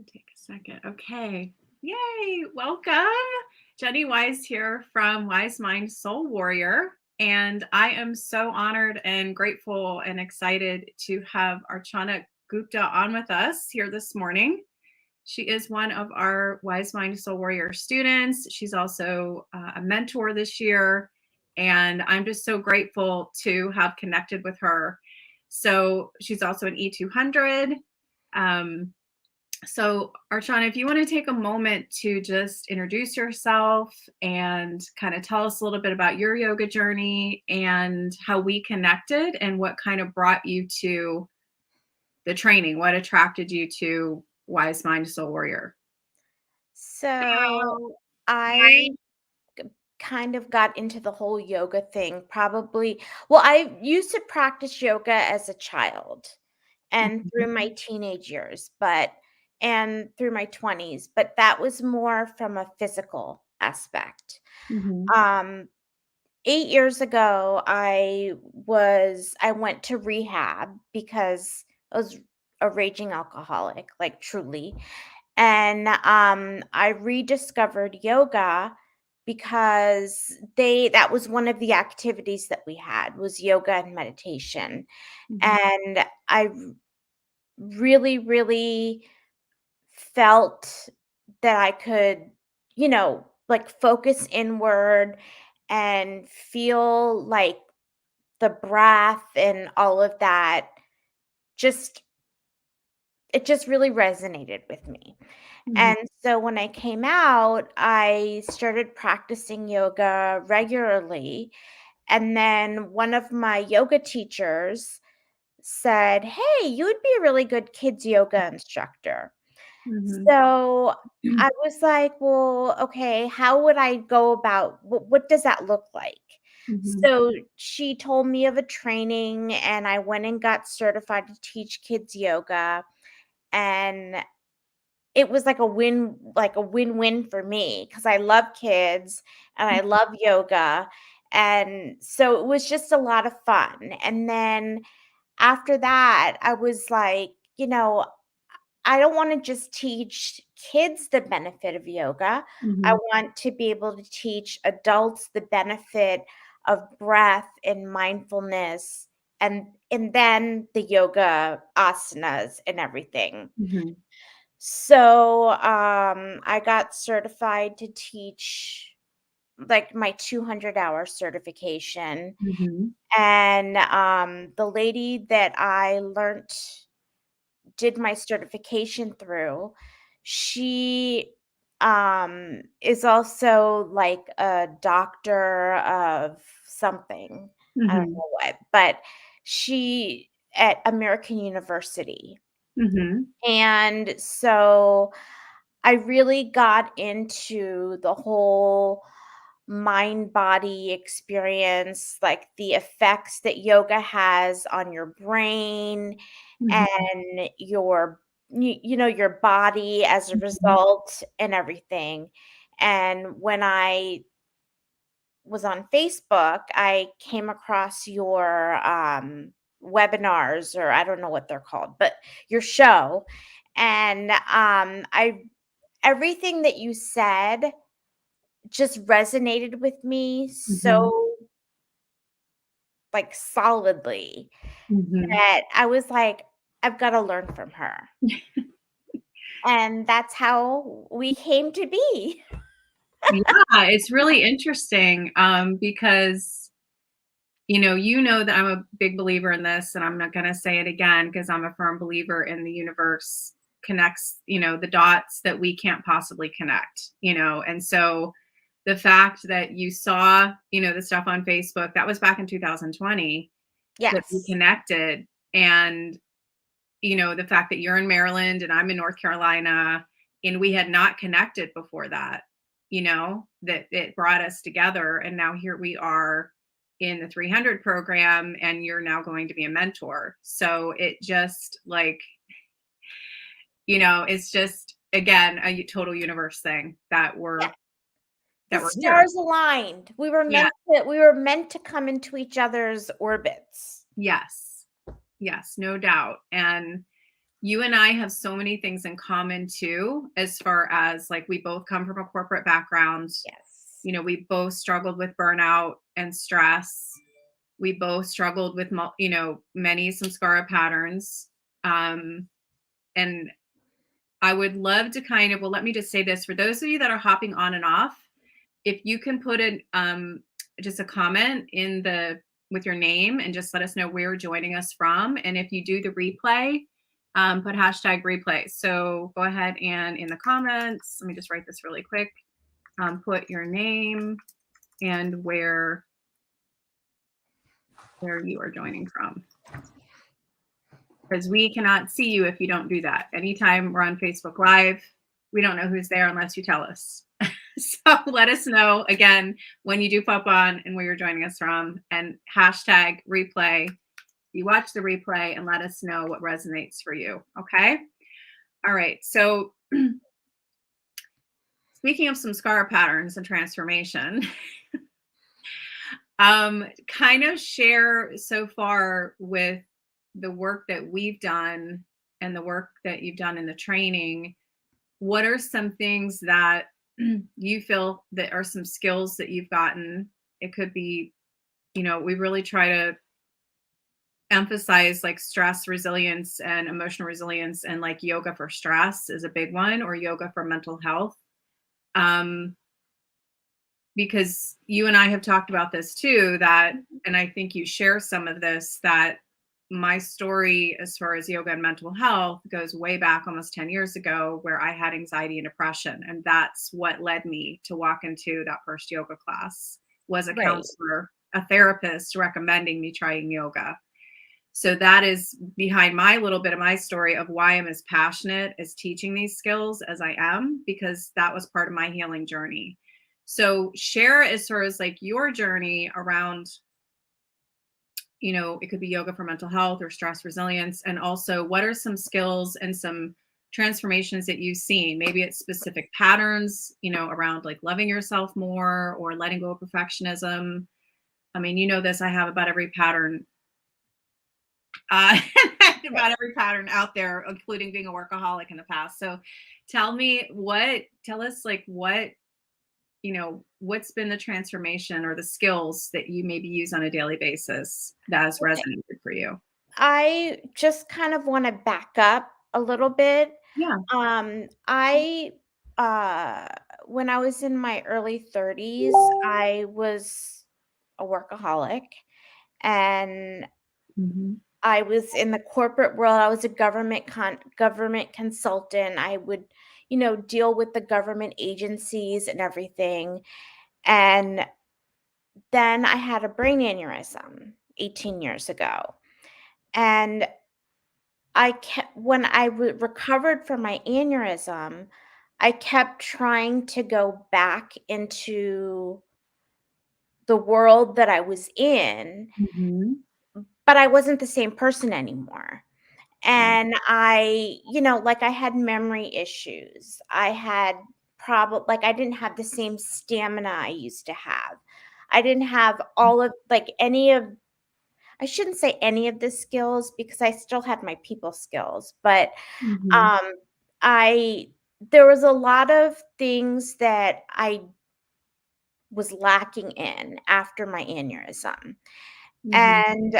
Take a second. Okay. Yay. Welcome. Jenny Wise here from WiseMind Soul Warrior. And I am so honored and grateful and excited to have Archana Gupta on with us here this morning. She is one of our WiseMind Soul Warrior students. She's also a mentor this year. And I'm just so grateful to have connected with her. So she's also an E200. So, Archana, if you want to take a moment to just introduce yourself and kind of tell us a little bit about your yoga journey and how we connected and what kind of brought you to the training, what attracted you to Wise Mind Soul Warrior? So I kind of got into the whole yoga thing I used to practice yoga as a child and Mhm, through my teenage years, and through my 20s, but that was more from a physical aspect. mhm, Um 8 years ago, I went to rehab because I was a raging alcoholic, like truly. And I rediscovered yoga because they that was one of the activities that we had was yoga and meditation. mhm, And really, really felt that I could, like focus inward and feel like the breath and all of that just it just really resonated with me. mhm, And so when I came out, I started practicing yoga regularly. And then one of my yoga teachers said, "Hey, you would be a really good kids yoga instructor." mhm, So I was like, "Well, okay, how would I go about what does that look like?" mhm, So she told me of a training and I went and got certified to teach kids yoga, and it was like a win-win for me because I love kids and I love yoga, and so it was just a lot of fun. And then after that, I was like, I don't wanna just teach kids the benefit of yoga. I mhm, want to be able to teach adults the benefit of breath and mindfulness and then the yoga asanas and everything. mhm, So, I got certified to teach, like, my 200-hour certification, mhm, and, the lady that I learned did my certification through, she, is also, like, a doctor of something, I don't mhm, know what, but she at American University. mhm, And so I really got into the whole mind body experience, like the effects that yoga has on your brain mhm, and your body as a mhm, result and everything. And when I was on Facebook, I came across your webinars, or I don't know what they're called, but your show. And I everything that you said just resonated with me mhm, so, like, solidly mhm. that I was like, "I've gotta learn from her." And that's how we came to be. Yeah, it's really interesting, because that I'm a big believer in this, and I'm not gonna say it again because I'm a firm believer in the universe connects, the dots that we can't possibly connect, and so the fact that you saw, the stuff on Facebook, that was back in 2020 that we Yes. connected, and, the fact that you're in Maryland and I'm in North Carolina, and we had not connected before that, that it brought us together, and now here we are in the 300 program and you're now going to be a mentor. So it just like, it's just again a total universe thing that Yeah. we're The here. stars aligned. Yeah. We were meant to come into each other's orbits. Yes. Yes, no doubt. And you and I have so many things in common too, as far as like we both come from a corporate background. Yes. You know, we both struggled with burnout and stress. We both struggled with, many samskara patterns. And I would love to well, let me just say this for those of you that are hopping on and off. If you can put just a comment in with your name and just let us know where you're joining us from. And if you do the replay, put hashtag replay. So go ahead and in the comments, let me just write this really quick. Put your name and where you are joining from. Because we cannot see you if you don't do that. Anytime we're on Facebook Live, we don't know who's there unless you tell us. So let us know again when you do pop on and where you're joining us from, and hashtag replay. You watch the replay and let us know what resonates for you. Okay. All right. So speaking of some scar patterns and transformation, kind of share so far with the work that we've done and the work that you've done in the training. What are some things that you feel that are some skills that you've gotten? It could be, we really try to emphasize like stress resilience and emotional resilience, and like yoga for stress is a big one, or yoga for mental health. Because you and I have talked about this too, and I think you share some of this, that my story as far as yoga and mental health goes way back almost 10 years ago, where I had anxiety and depression. And that's what led me to walk into that first yoga class, was a Right. counselor, a therapist recommending me trying yoga. So that is behind my little bit of my story of why I'm as passionate as teaching these skills as I am, because that was part of my healing journey. So share as far as like your journey around, it could be yoga for mental health or stress resilience. And also, what are some skills and some transformations that you've seen? Maybe it's specific patterns, around like loving yourself more or letting go of perfectionism. I mean, this, I have about every pattern uh, about every pattern out there, including being a workaholic in the past. So tell us like what's been the transformation or the skills that you maybe use on a daily basis that has Okay. resonated for you? I just kind of want to back up a little bit. Yeah. I when I was in my early 30s, I was a workaholic, and Mhm. I was in the corporate world. I was a government consultant. I would, deal with the government agencies and everything. And then I had a brain aneurysm 18 years ago. And when I recovered from my aneurysm, I kept trying to go back into the world that I was in, Mhm. but I wasn't the same person anymore. Right. And like I had memory issues. I had I didn't have the same stamina I used to have. I didn't have all of like any of I shouldn't say any of the skills because I still had my people skills, but Mhm. um I there was a lot of things that I was lacking in after my aneurysm. Mhm. And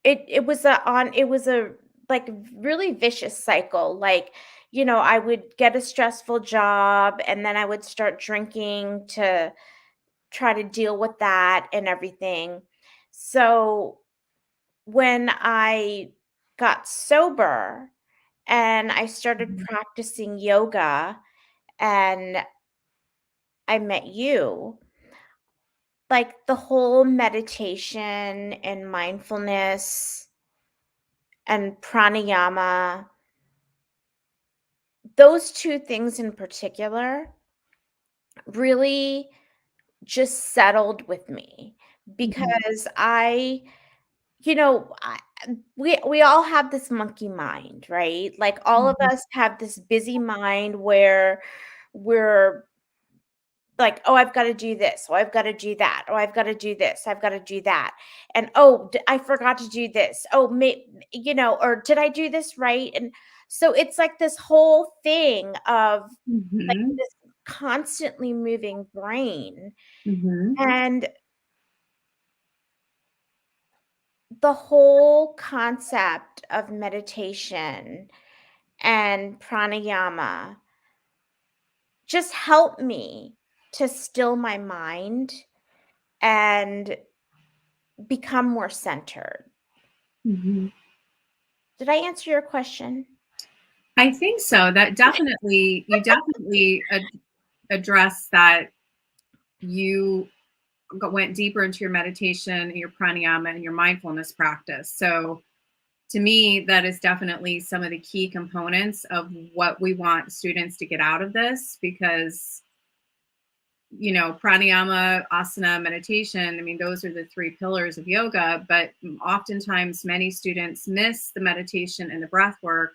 it was a like really vicious cycle. Like, I would get a stressful job and then I would start drinking to try to deal with that and everything. So when I got sober and I started Mhm. practicing yoga and I met you, like the whole meditation and mindfulness and pranayama, those two things in particular really just settled with me Mhm. because you know, I, we all have this monkey mind, right? Like all of Mhm. us have this busy mind where we're like, "Oh, I've gotta do this. Oh, I've gotta do that. Oh, I've gotta do this. I've gotta do that." And, "Oh, I forgot to do this. Oh, or did I do this right?" And so it's like this whole thing of like Mhm. this constantly moving brain. Mhm. And the whole concept of meditation and pranayama just helped me to still my mind and become more centered. Mhm. Did I answer your question? I think so. That definitely, you definitely address that. You went deeper into your meditation and your pranayama and your mindfulness practice. So to me, that is definitely some of the key components of what we want students to get out of this, because pranayama, asana, meditation, I mean, those are the three pillars of yoga, but oftentimes many students miss the meditation and the breath work,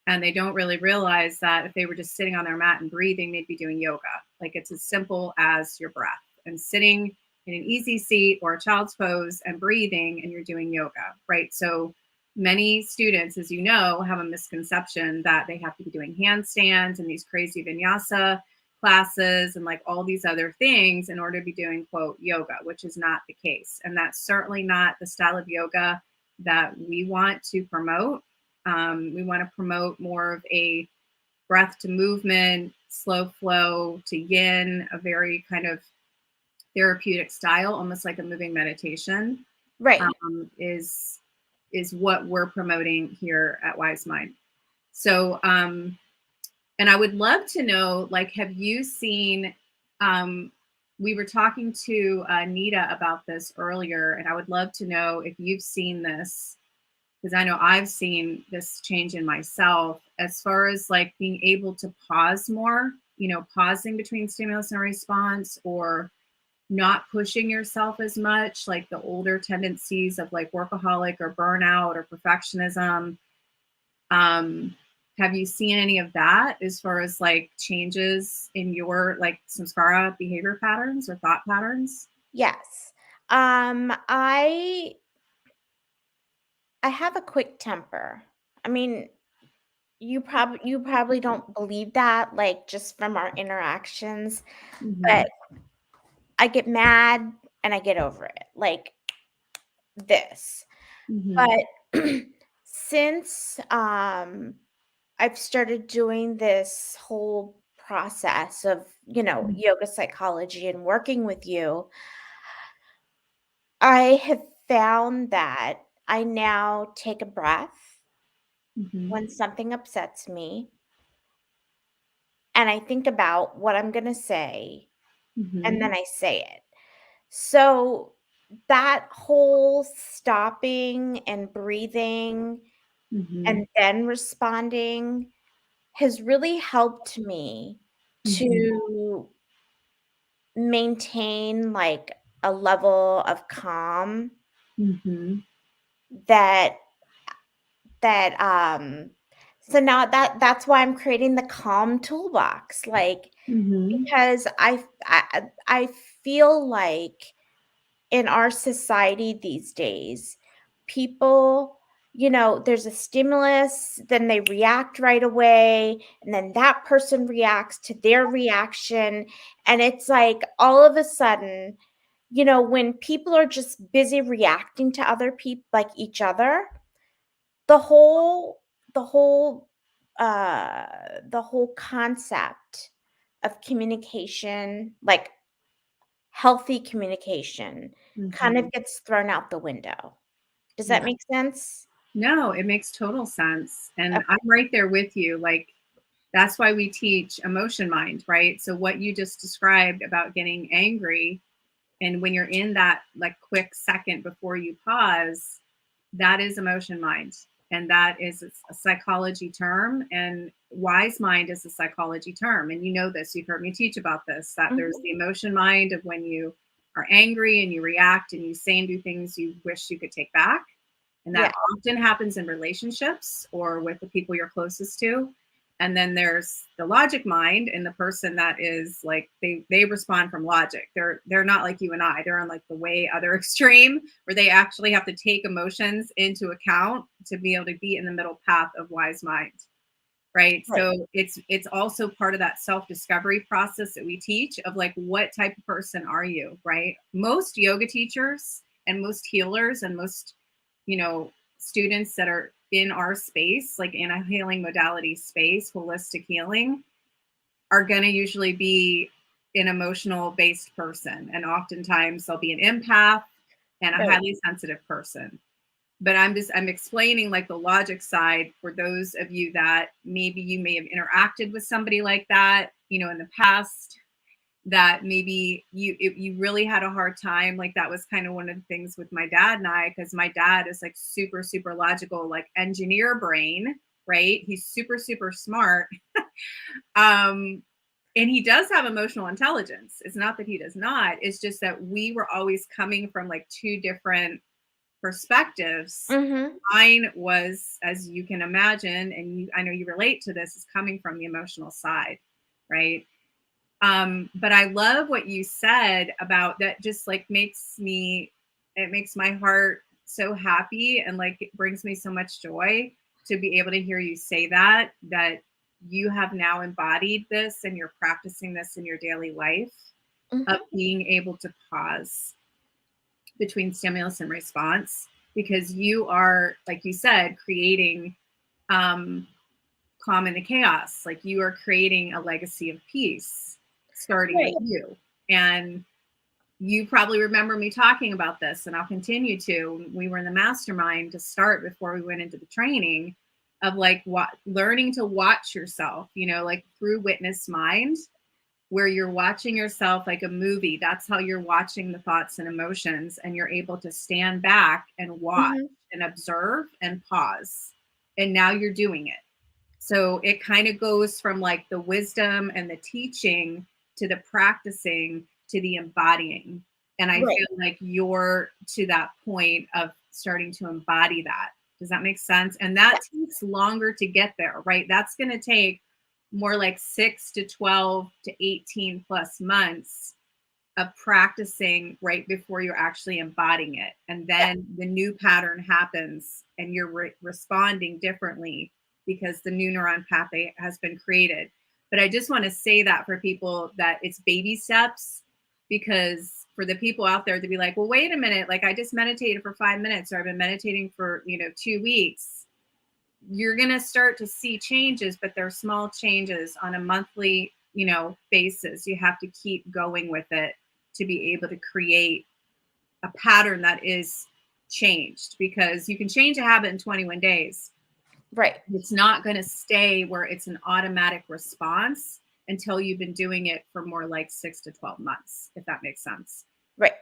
and they don't really realize that if they were just sitting on their mat and breathing, they'd be doing yoga. Like, it's as simple as your breath and sitting in an easy seat or a child's pose and breathing, and you're doing yoga, right? So many students, as you know, have a misconception that they have to be doing handstands and these crazy vinyasa classes and like all these other things in order to be doing quote yoga, which is not the case. And that's certainly not the style of yoga that we want to promote. We want to promote more of a breath to movement, slow flow to yin, a very kind of therapeutic style, almost like a moving meditation, Right. is what we're promoting here at WiseMind. So and I would love to know, like, have you seen, um, we were talking to Nita about this earlier, and I would love to know if you've seen this, because I know I've seen this change in myself as far as like being able to pause more, pausing between stimulus and response, or not pushing yourself as much, like the older tendencies of like workaholic or burnout or perfectionism. um, have you seen any of that as far as like changes in your like samskara behavior patterns or thought patterns? Yes. I have a quick temper. I mean, you probably don't believe that, like, just from our interactions, Mm-hmm. but I get mad and I get over it, like this. Mm-hmm. But since I've started doing this whole process of, yoga psychology and working with you, I have found that I now take a breath Mm-hmm. when something upsets me, and I think about what I'm going to say, and Mm-hmm. then I say it. So that whole stopping and breathing Mm-hmm. and then responding has really helped me Mm-hmm. to maintain like a level of calm Mm-hmm. that that so now that's why I'm creating the calm toolbox, like, Mm-hmm. because I feel like in our society these days, people, there's a stimulus, then they react right away, and then that person reacts to their reaction. And it's like all of a sudden, when people are just busy reacting to other people, like each other, the whole, the whole, the whole concept of communication, like healthy communication, kind Mm-hmm. of gets thrown out the window. Does that Yeah. make sense? No, it makes total sense. And Okay. I'm right there with you. Like, that's why we teach emotion mind, right? So, what you just described about getting angry, and when you're in that like quick second before you pause, that is emotion mind. And that is a psychology term. And wise mind is a psychology term. And you know this, you've heard me teach about this, that there's Mhm. the emotion mind of when you are angry and you react and you say and do things you wish you could take back. And Yeah. that often happens in relationships or with the people you're closest to. And then there's the logic mind, and the person that is like they respond from logic. They're not like you and I. They're on like the way other extreme where they actually have to take emotions into account to be able to be in the middle path of wise mind. Right. Right. So it's also part of that self-discovery process that we teach of like, what type of person are you? Right. Most yoga teachers and most healers and most, students that are in our space, like in a healing modality space, holistic healing, are going to usually be an emotional based person. And oftentimes they'll be an empath and a Right. highly sensitive person. But I'm explaining like the logic side for those of you that maybe you may have interacted with somebody like that, in the past, that maybe you really had a hard time. Like that was kind of one of the things with my dad and I, because my dad is like super, super logical, like engineer brain, right? He's super, super smart. um, and he does have emotional intelligence. It's not that he does not. It's just that we were always coming from like two different perspectives. Mm-hmm. Mine was, as you can imagine, and I know you relate to this, is coming from the emotional side, right? But I love what you said about that. Just like it makes my heart so happy, and like it brings me so much joy to be able to hear you say that you have now embodied this and you're practicing this in your daily life, of Mm-hmm. being able to pause between stimulus and response, because you are, like you said, creating um, calm in the chaos. Like you are creating a legacy of peace starting Right. with you. And you probably remember me talking about this, and I'll continue to. We were in the mastermind to start before we went into the training, of like what learning to watch yourself, like through witness mind, where you're watching yourself like a movie. That's how you're watching the thoughts and emotions, and you're able to stand back and watch Mm-hmm. and observe and pause. And now you're doing it. So it kind of goes from like the wisdom and the teaching to the practicing to the embodying. And I Right. feel like you're to that point of starting to embody that. Does that make sense? And that takes longer to get there, right? That's going to take more like 6 to 12 to 18 plus months of practicing right before you're actually embodying it. And Yeah. then the new pattern happens and you're responding differently because the new neuron pathway has been created. But I just want to say that for people, that it's baby steps, because for the people out there to be like, well, wait a minute, like I just meditated for 5 minutes, or I've been meditating for, 2 weeks. You're going to start to see changes, but they're small changes on a monthly, basis. You have to keep going with it to be able to create a pattern that is changed, because you can change a habit in 21 days. Right. It's not going to stay where it's an automatic response until you've been doing it for more like 6 to 12 months, if that makes sense. Right.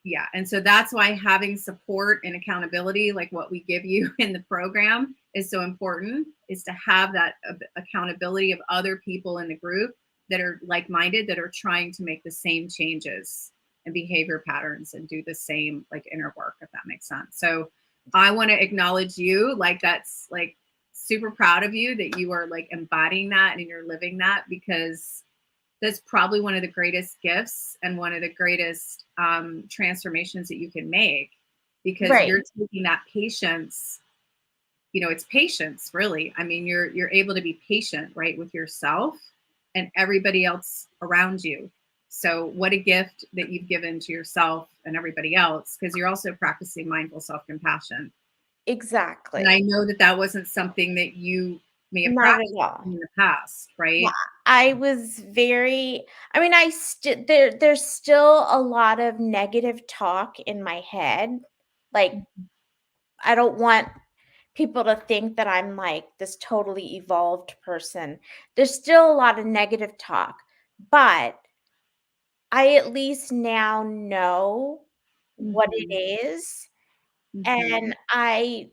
Yeah. And so that's why having support and accountability, like what we give you in the program, is so important, is to have that accountability of other people in the group that are like-minded, that are trying to make the same changes and behavior patterns and do the same like inner work, if that makes sense. So I want to acknowledge you. Like that's like super proud of you that you are like embodying that and you're living that, because that's probably one of the greatest gifts and one of the greatest transformations that you can make, because Right. you're taking that patience. It's patience, really. I mean, you're able to be patient, right, with yourself and everybody else around you. So what a gift that you've given to yourself and everybody else, because you're also practicing mindful self-compassion. And I Exactly. know that that wasn't something that you may have Not at practiced all. in the past, Yeah. right? I was very I mean, I still there's still a lot of negative talk in my head. Like, I don't want people to think that I'm like this totally evolved person. There's still a lot of negative talk, but I at least now know what it Mm-hmm. is, Mm-hmm. and I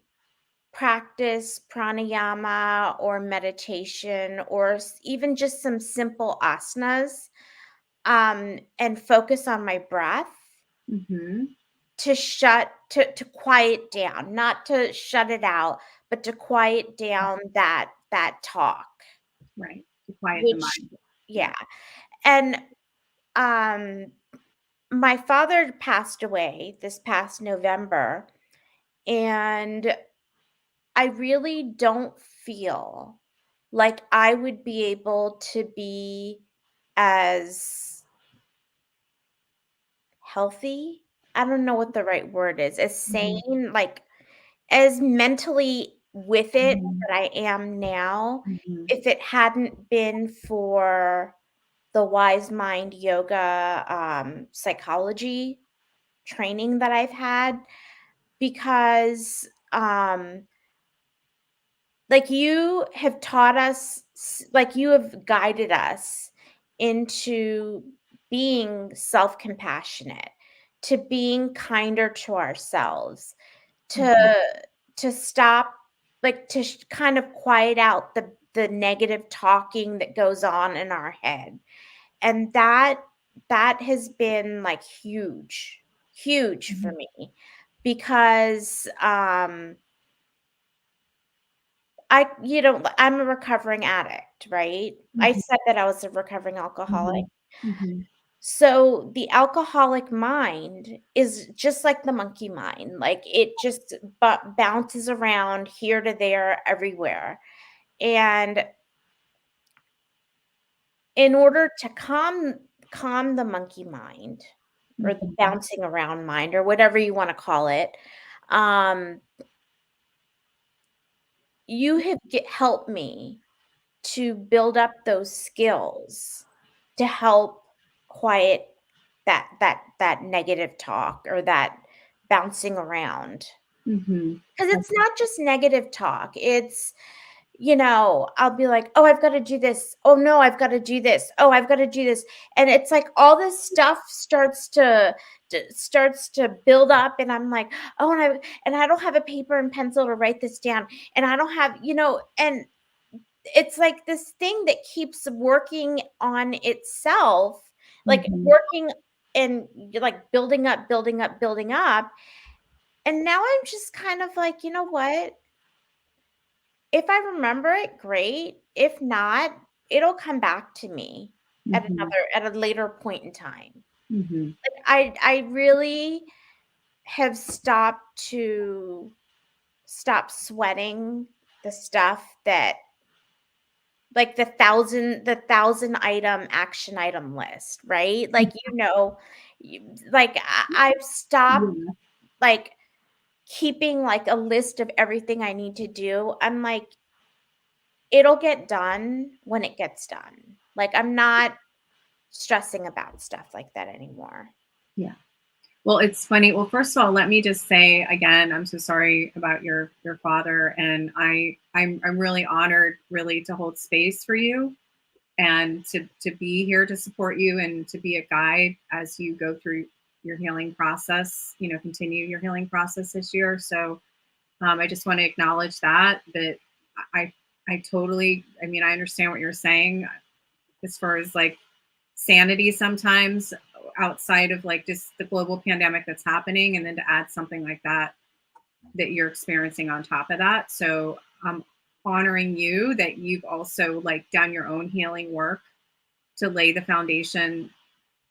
practice pranayama or meditation or even just some simple asanas, and focus on my breath Mm-hmm. to quiet down, not to shut it out, but to quiet down that talk. Right. To quiet the which, mind. Yeah. yeah. And my father passed away this past November, and I really don't feel like I would be able to be as healthy. I don't know what the right word is, as Mhm. sane, like as mentally with it Mhm. that I am now, Mhm. if it hadn't been for the Wise Mind yoga psychology training that I've had, because like you have taught us, like you have guided us into being self compassionate, to being kinder to ourselves, to Mhm. stop, like to kind of quiet out the negative talking that goes on in our head. And that has been like huge for Mhm. me, because I'm a recovering addict, right? I Mhm. said that I was a recovering alcoholic. Mhm. Mhm. So the alcoholic mind is just like the monkey mind. Like it just bounces around here to there everywhere. And in order to calm the monkey mind, or the Mhm. bouncing around mind, or whatever you want to call it, um you have helped me to build up those skills to help quiet that negative talk, or that bouncing around. Mhm. Because it's Okay. not just negative talk. It's, I'll be like, "Oh, I've gotta do this. Oh, no, I've gotta do this. Oh, I've gotta do this." And it's like all this stuff starts to build up, and I'm like, "Oh, and I don't have a paper and pencil to write this down, and I don't have," and it's like this thing that keeps working on itself, like Mhm. working and like building up. And now I'm just kind of like, you know what? If I remember it, great. If not, it'll come back to me Mhm. at a later point in time. Mhm. Like I really have stop sweating the stuff that, like the thousand item action item list, right? Like, like I've stopped Yeah. like keeping like a list of everything I need to do. I'm like, it'll get done when it gets done. Like I'm not stressing about stuff like that anymore. Yeah. Well, it's funny. Well, first of all, let me just say again, I'm so sorry about your father, and I'm really honored, really, to hold space for you and to be here to support you and to be a guide as you go through your healing process. Continue your healing process this year. So I just want to acknowledge that I I totally. I mean, I understand what you're saying as far as like sanity sometimes outside of like just the global pandemic that's happening, and then to add something like that you're experiencing on top of that. So I'm honoring you that you've also like done your own healing work to lay the foundation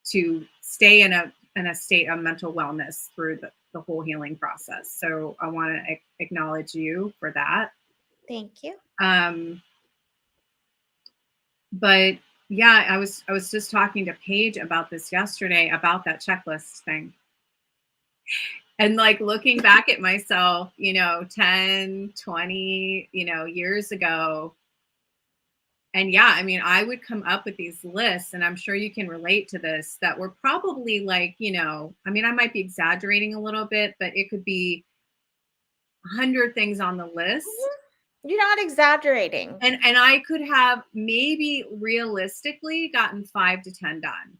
to stay in a state of mental wellness through the whole healing process. So I want to acknowledge you for that. Thank you. um but yeah, I was just talking to Paige about this yesterday, about that checklist thing, and like looking back at myself, 10, 20, years ago. And yeah, I mean, I would come up with these lists, and I'm sure you can relate to this, that were probably like, I mean, I might be exaggerating a little bit, but it could be 100 things on the list. Mhm. You're not exaggerating. And I could have maybe realistically gotten 5 to 10 done.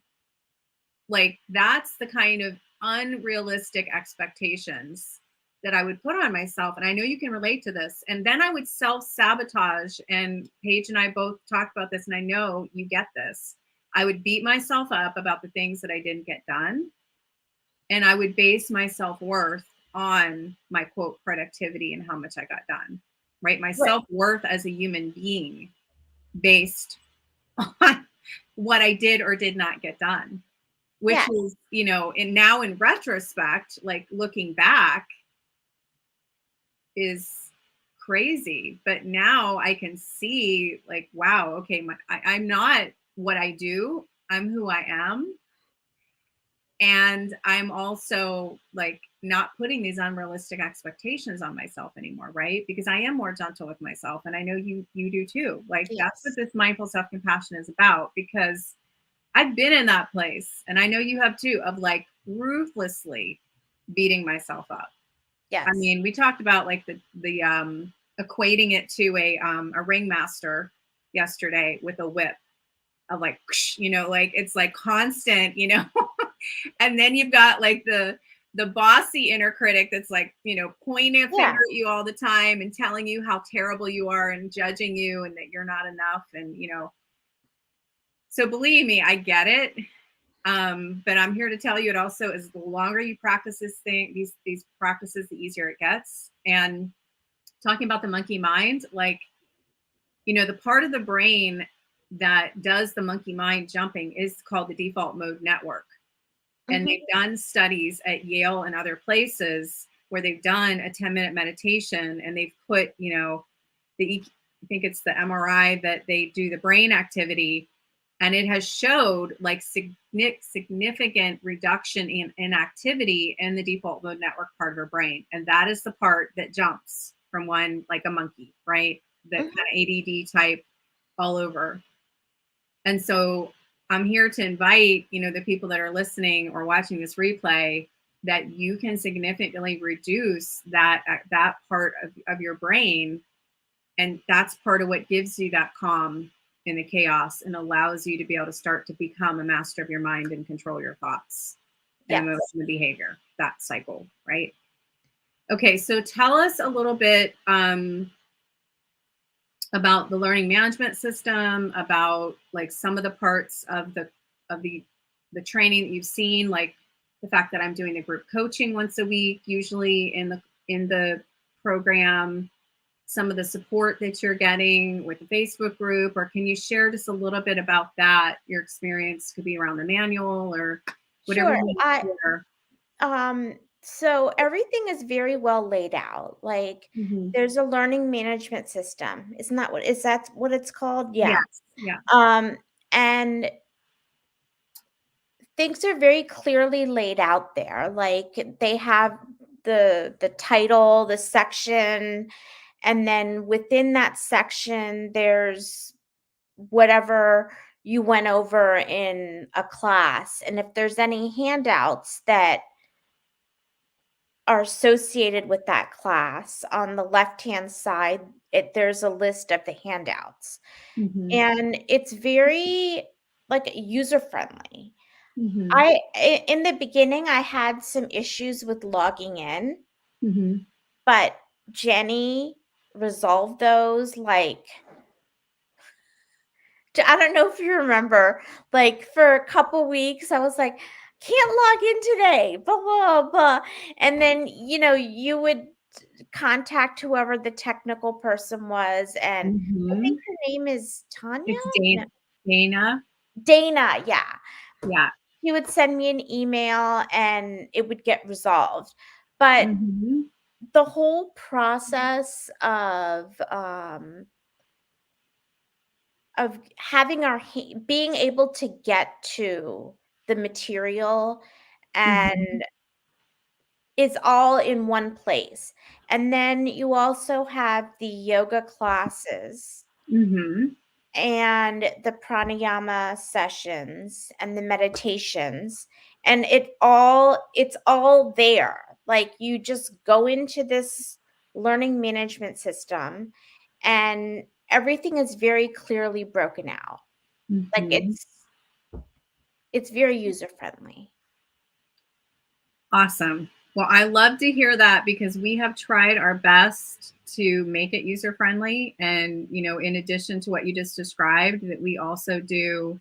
Like that's the kind of unrealistic expectations that I would put on myself. And I know you can relate to this. And then I would self sabotage. And Paige and I both talked about this, and I know you get this. I would beat myself up about the things that I didn't get done. And I would base my self worth on my quote productivity and how much I got done, right? My Right. self worth as a human being. based on what I did or did not get done, which Yes. was, and now in retrospect, like looking back is crazy. But now I can see like, wow, okay, I'm not what I do. I'm who I am. And I'm also like not putting these unrealistic expectations on myself anymore, right? Because I am more gentle with myself, and I know you do too. Like that's what Yes. this mindful self-compassion is about, because I've been in that place, and I know you have too, of like ruthlessly beating myself up. I Yes. mean, we talked about like the equating it to a ringmaster yesterday with a whip of like, like it's like constant, and then you've got like the bossy inner critic that's like, pointing a finger Yeah. at you all the time and telling you how terrible you are and judging you and that you're not enough. And so believe me, I get it. But I'm here to tell you, it also is, the longer you practice these practices, the easier it gets. And talking about the monkey mind, like, the part of the brain that does the monkey mind jumping is called the default mode network. And Hmm. they've done studies at Yale and other places where they've done a 10-minute meditation, and they've put, I think it's the MRI that they do the brain activity, and it has showed like significant reduction in activity in the default mode network part of our brain. And that is the part that jumps from one, like a monkey, right? The kind Hmm. of ADD type all over. And so I'm here to invite, the people that are listening or watching this replay, that you can significantly reduce that part of your brain. And that's part of what gives you that calm in the chaos and allows you to be able to start to become a master of your mind and control your thoughts and Yes. emotion and behavior, that cycle, right? Okay, so tell us a little bit about the learning management system, about like some of the parts of the training that you've seen, like the fact that I'm doing the group coaching once a week, usually in the program, some of the support that you're getting with the Facebook group, or can you share just a little bit about that? Your experience could be around the manual or whatever Sure. you want to share. So everything is very well laid out. Like Mm-hmm. there's a learning management system. Isn't that what it's called? Yeah. Yes. Yeah. Um, and things are very clearly laid out there. Like they have the title, the section, and then within that section there's whatever you went over in a class. And if there's any handouts that are associated with that class, on the left-hand side, there's a list of the handouts. Mm-hmm. And it's very, like, user-friendly. Mm-hmm. In the beginning, I had some issues with logging in, Mm-hmm. but Jenny resolved those, like, I don't know if you remember, like, for a couple weeks, I was like, "Can't log in today, blah, blah, blah." And then, you would contact whoever the technical person was, and I think Mm-hmm. her name is Tanya? It's No, Dana. Dana, yeah. Yeah. He would send me an email and it would get resolved. But Mm-hmm. the whole process of having being able to get to the material Mm-hmm. and is all in one place. And then you also have the yoga classes Mm-hmm. and the pranayama sessions and the meditations, and it's all there. Like you just go into this learning management system and everything is very clearly broken out. Like Mm-hmm. it's very user friendly. Awesome. Well, I love to hear that, because we have tried our best to make it user friendly. And, in addition to what you just described, that we also do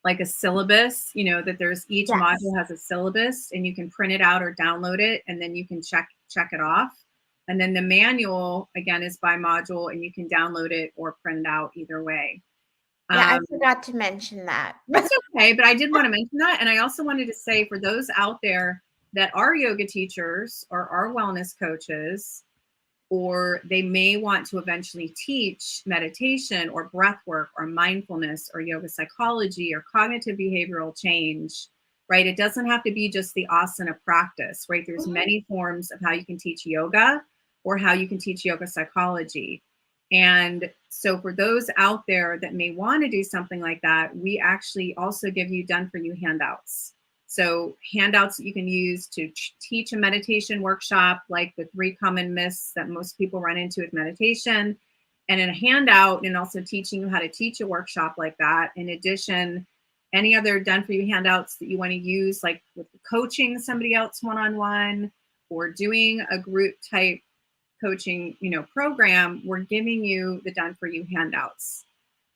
like a syllabus, that there's each Yes. module has a syllabus, and you can print it out or download it, and then you can check it off. And then the manual again is by module, and you can download it or print it out, either way. Yeah, I forgot to mention that. That's okay, but I did want to mention that. And I also wanted to say, for those out there that are yoga teachers or are wellness coaches, or they may want to eventually teach meditation or breath work or mindfulness or yoga psychology or cognitive behavioral change, right? It doesn't have to be just the asana practice, right? There's many forms of how you can teach yoga or how you can teach yoga psychology. And so for those out there that may want to do something like that, we actually also give you done for you handouts. So handouts that you can use to teach a meditation workshop, like the 3 common myths that most people run into with meditation, and in a handout, and also teaching you how to teach a workshop like that. In addition, any other done for you handouts that you want to use, like with coaching somebody else one-on-one or doing a group type coaching, program, we're giving you the done for you handouts.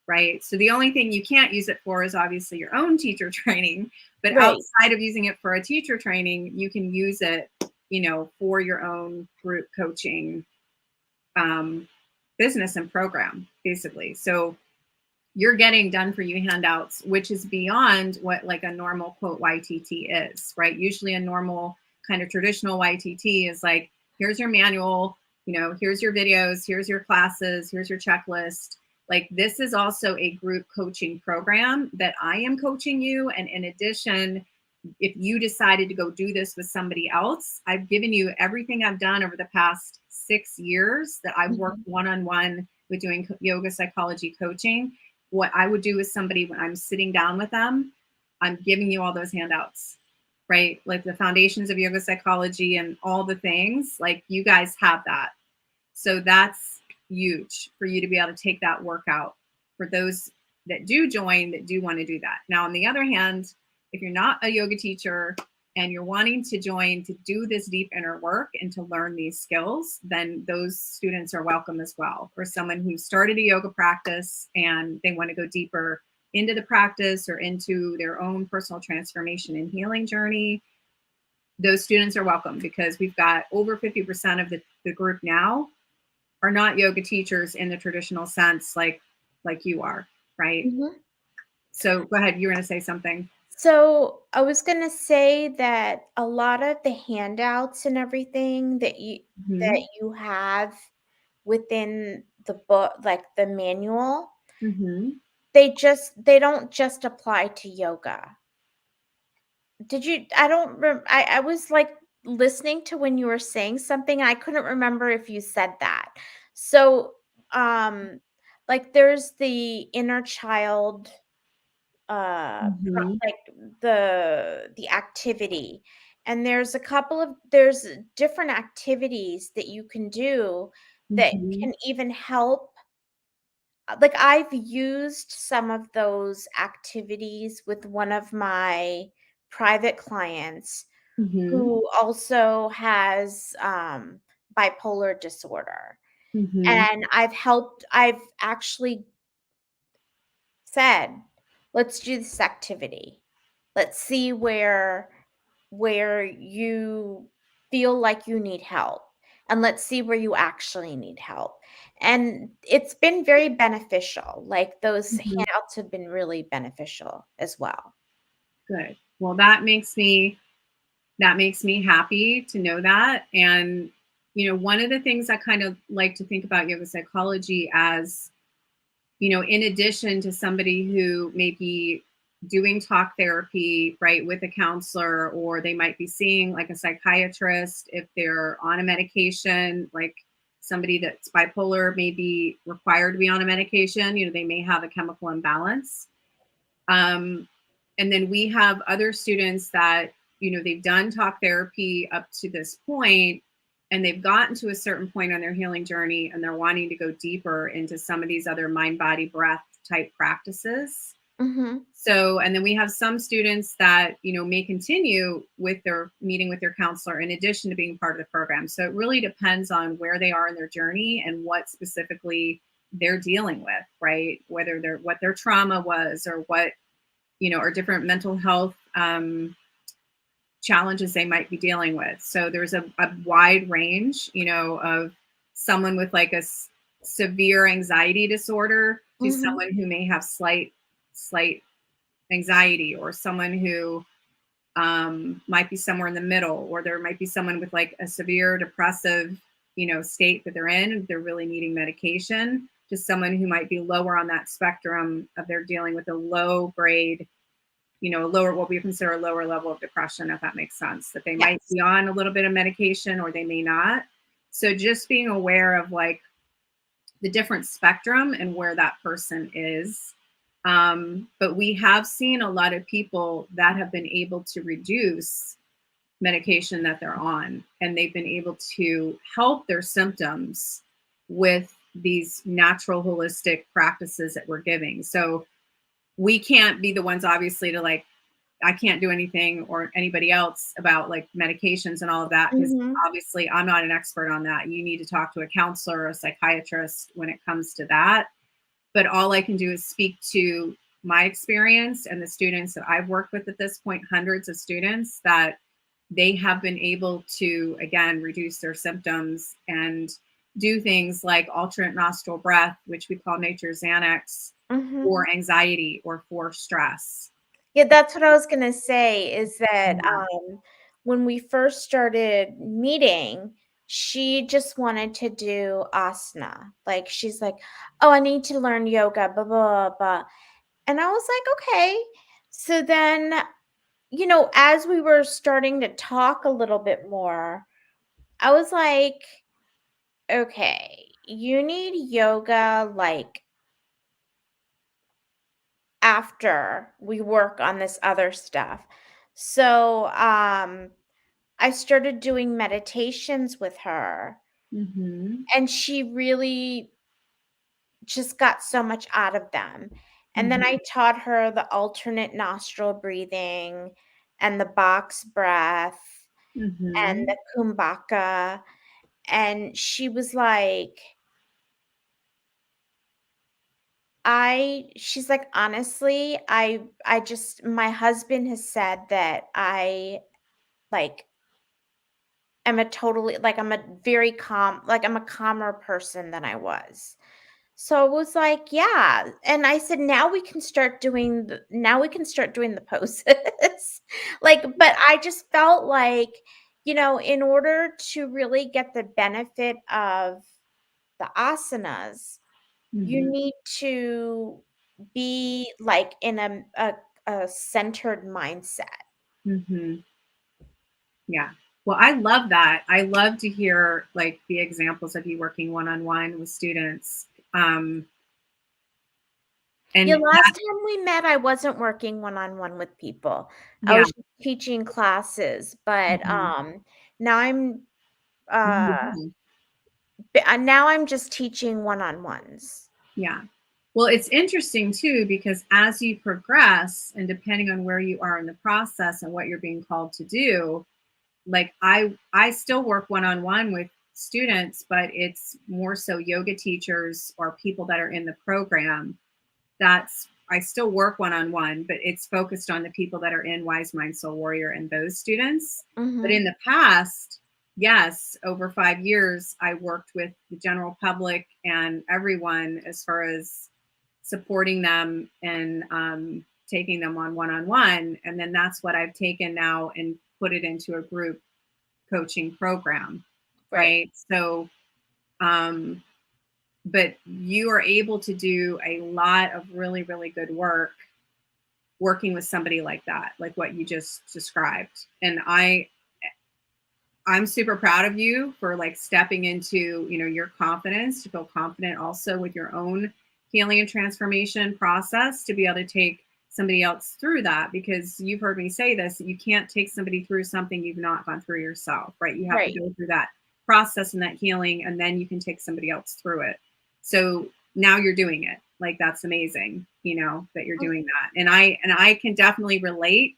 Right. So the only thing you can't use it for is obviously your own teacher training, but Right. outside of using it for a teacher training, you can use it, for your own group coaching business and program, basically. So you're getting done for you handouts, which is beyond what like a normal quote YTT is, right? Usually a normal kind of traditional YTT is like, here's your manual, here's your videos, here's your classes, here's your checklist. Like this is also a group coaching program that I am coaching you. And in addition, if you decided to go do this with somebody else, I've given you everything I've done over the past 6 years that I've worked one-on-one with doing yoga psychology coaching. What I would do with somebody when I'm sitting down with them, I'm giving you all those handouts, right? Like the foundations of yoga psychology and all the things, like you guys have that. So that's huge for you to be able to take that workout for those that do join, that do want to do that. Now, on the other hand, if you're not a yoga teacher and you're wanting to join to do this deep inner work and to learn these skills, then those students are welcome as well. Or someone who started a yoga practice and they want to go deeper into the practice or into their own personal transformation and healing journey, those students are welcome, because we've got over 50% of the group now are not yoga teachers in the traditional sense, like you are, right? Mm-hmm. So go ahead, you were going to say something. So I was going to say that a lot of the handouts and everything that you have within the book, like the manual, they don't just apply to yoga. Did you I don't rem I was, like, listening to when you were saying something, I couldn't remember if you said that. So, um, like, there's the inner child, like, the activity, and there's different activities that you can do that can even help. Like, I've used some of those activities with one of my private clients who also has, bipolar disorder, and I've actually said, "Let's do this activity. Let's see where you feel like you need help, and let's see where you actually need help." And it's been very beneficial. Like, those handouts have been really beneficial as well. Good. Well, that makes me happy to know that. And one of the things I kind of like to think about yoga psychology as, in addition to somebody who may be doing talk therapy, right, with a counselor, or they might be seeing like a psychiatrist if they're on a medication, like somebody that's bipolar may be required to be on a medication, they may have a chemical imbalance. And then we have other students that, they've done talk therapy up to this point, and they've gotten to a certain point on their healing journey, and they're wanting to go deeper into some of these other mind, body, breath type practices. So, and then we have some students that, may continue with their meeting with their counselor in addition to being part of the program. So it really depends on where they are in their journey and what specifically they're dealing with, right? Whether what their trauma was, or what, or different mental health challenges they might be dealing with. So there's a wide range, of someone with like a severe anxiety disorder to Mhm. someone who may have slight anxiety, or someone who might be somewhere in the middle, or there might be someone with like a severe depressive, state that they're in. They're really needing medication. Just someone who might be lower on that spectrum of they're dealing with a low grade, lower, what we consider a lower level of depression, if that makes sense. That they might Yes. be on a little bit of medication or they may not. So just being aware of like the different spectrum and where that person is. But we have seen a lot of people that have been able to reduce medication that they're on, and they've been able to help their symptoms with these natural holistic practices that we're giving. So we can't be the ones, obviously, to like, I can't do anything or anybody else about like medications and all of that, because Mhm. obviously I'm not an expert on that. You need to talk to a counselor or a psychiatrist when it comes to that. But all I can do is speak to my experience and the students that I've worked with at this point, hundreds of students, that they have been able to, again, reduce their symptoms and do things like alternate nostril breath, which we call nature's Xanax, Mhm. for anxiety or for stress. Yeah, that's what I was gonna say is that, Yeah. when we first started meeting, she just wanted to do asana. Like, she's like, "Oh, I need to learn yoga, blah, blah, blah, blah." And I was like, "Okay." So then, as we were starting to talk a little bit more, I was like, "Okay, you need yoga, like, after we work on this other stuff." So, I started doing meditations with her, Mm-hmm. and she really just got so much out of them. And then Mm-hmm. I taught her the alternate nostril breathing and the box breath and Mm-hmm. the kumbhaka, and she was like, she's like, "Honestly, I just my husband has said that like, I'm a very calm, like, I'm a calmer person than I was." So I was like, "Yeah." And I said, now we can start doing the poses." Like, but I just felt like, in order to really get the benefit of the asanas, you Mm-hmm. need to be, like, in a centered mindset. Mm-hmm. Yeah. Well, I love that. I love to hear like the examples of you working one on one with students. Um, Yeah, and last time we met, I wasn't working one-on-one with people. I yeah. was just teaching classes, but, Mhm. now I'm, uh, Mhm. now I'm just teaching one-on-ones. Yeah. Well, it's interesting too, because as you progress and depending on where you are in the process and what you're being called to do, like I still work one on one with students, but it's more so yoga teachers or people that are in the program. That's I still work one on one, but it's focused on the people that are in Wise Mind Soul Warrior and those students. But Mhm. in the past, yes, over 5 years, I worked with the general public and everyone as far as supporting them and taking them on one. And then that's what I've taken now and put it into a group coaching program, Right. right? So, um, but you are able to do a lot of really, really good work working with somebody like that, like what you just described. And I'm super proud of you for like stepping into, your confidence to feel confident also with your own healing and transformation process to be able to take somebody else through that, because you've heard me say this, you can't take somebody through something you've not gone through yourself, right? You have to Right. go through that process and that healing, and then you can take somebody else through it. So now you're doing it. Like that's amazing, that you're Mm. doing that. And I can definitely relate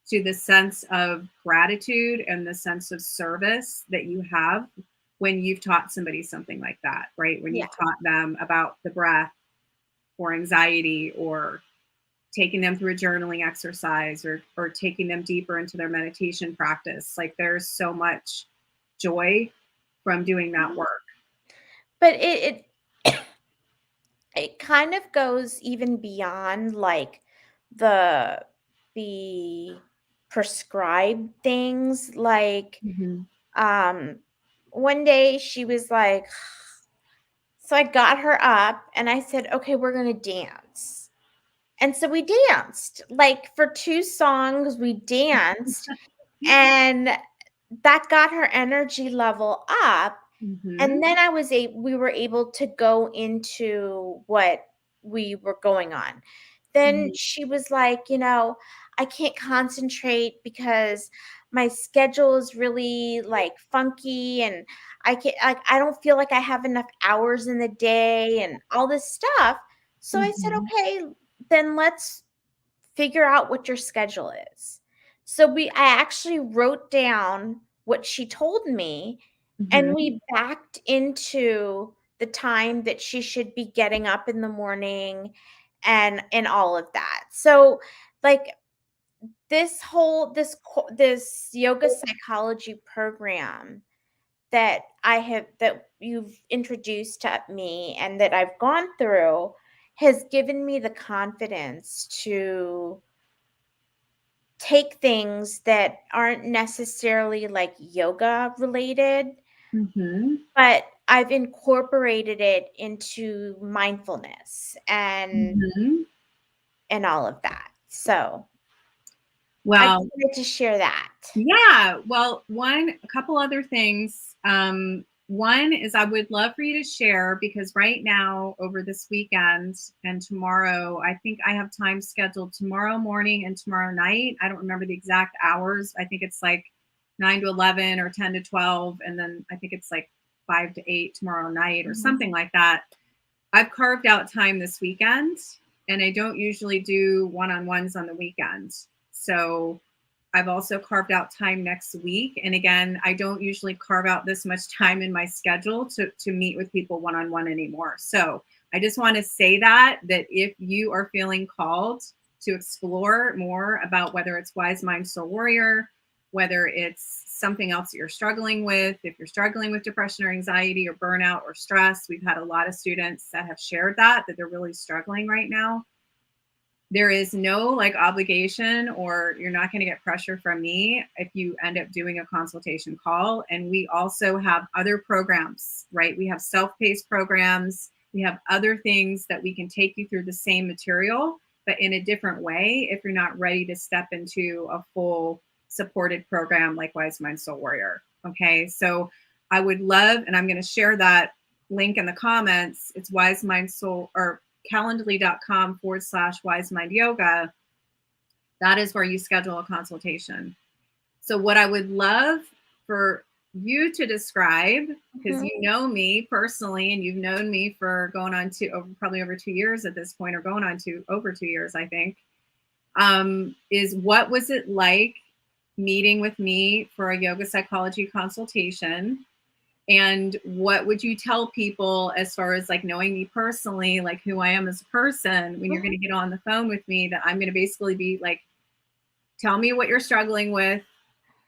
to the sense of gratitude and the sense of service that you have when you've taught somebody something like that, right? When Yeah. you've taught them about the breath or anxiety, or taking them through a journaling exercise, or taking them deeper into their meditation practice. Like there's so much joy from doing that Mhm. work. But it it kind of goes even beyond like the the prescribed things. Like Mhm. um one day she was like, so I got her up and I said, okay, we're gonna dance. And so we danced. Like for 2 songs, we danced, and that got her energy level up. And Mhm. then we were able to go into what we were going on. Then Mhm. she was like, "I can't concentrate because my schedule is really, like, funky, and I don't feel like I have enough hours in the day," and all this stuff. So I said, Mhm. "Okay, then let's figure out what your schedule is." So I actually wrote down what she told me, and Mhm. we backed into the time that she should be getting up in the morning and all of that. So, like, this yoga psychology program that you've introduced to me and that I've gone through has given me the confidence to take things that aren't necessarily like yoga related, Mhm. but I've incorporated it into mindfulness Mhm. and all of that. So I just Well, wanted to share that. yeah. Well, a couple other things. One is I would love for you to share because right now, over this weekend and tomorrow, I think I have time scheduled tomorrow morning and tomorrow night. I don't remember the exact hours. I think it's like 9 to 11 or 10 to 12. And then I think it's like 5 to 8 tomorrow night or Mhm. something like that. I've carved out time this weekend, and I don't usually do one-on-ones on the weekend. So I've also carved out time next week. And again, I don't usually carve out this much time in my schedule to meet with people one-on-one anymore. So I just want to say that if you are feeling called to explore more about whether it's Wise Mind Soul Warrior, whether it's something else that you're struggling with, if you're struggling with depression or anxiety or burnout or stress, we've had a lot of students that have shared that they're really struggling right now. There is no like obligation, or you're not going to get pressure from me if you end up doing a consultation call. And we also have other programs, right? We have self-paced programs. We have other things that we can take you through the same material, but in a different way if you're not ready to step into a full supported program like Wise Mind Soul Warrior. Okay. So I would love, and I'm going to share that link in the comments. It's Wise Mind Soul or calendly.com/wise mind yoga. That is where you schedule a consultation. So, what I would love for you to describe, because Mhm. you know me personally and you've known me for going on to probably over 2 years at this point, or going on to over 2 years, I think, is what was it like meeting with me for a yoga psychology consultation? And what would you tell people as far as like knowing me personally, like who I am as a person, when you're going Mhm. to get on the phone with me, that I'm going to basically be like, tell me what you're struggling with,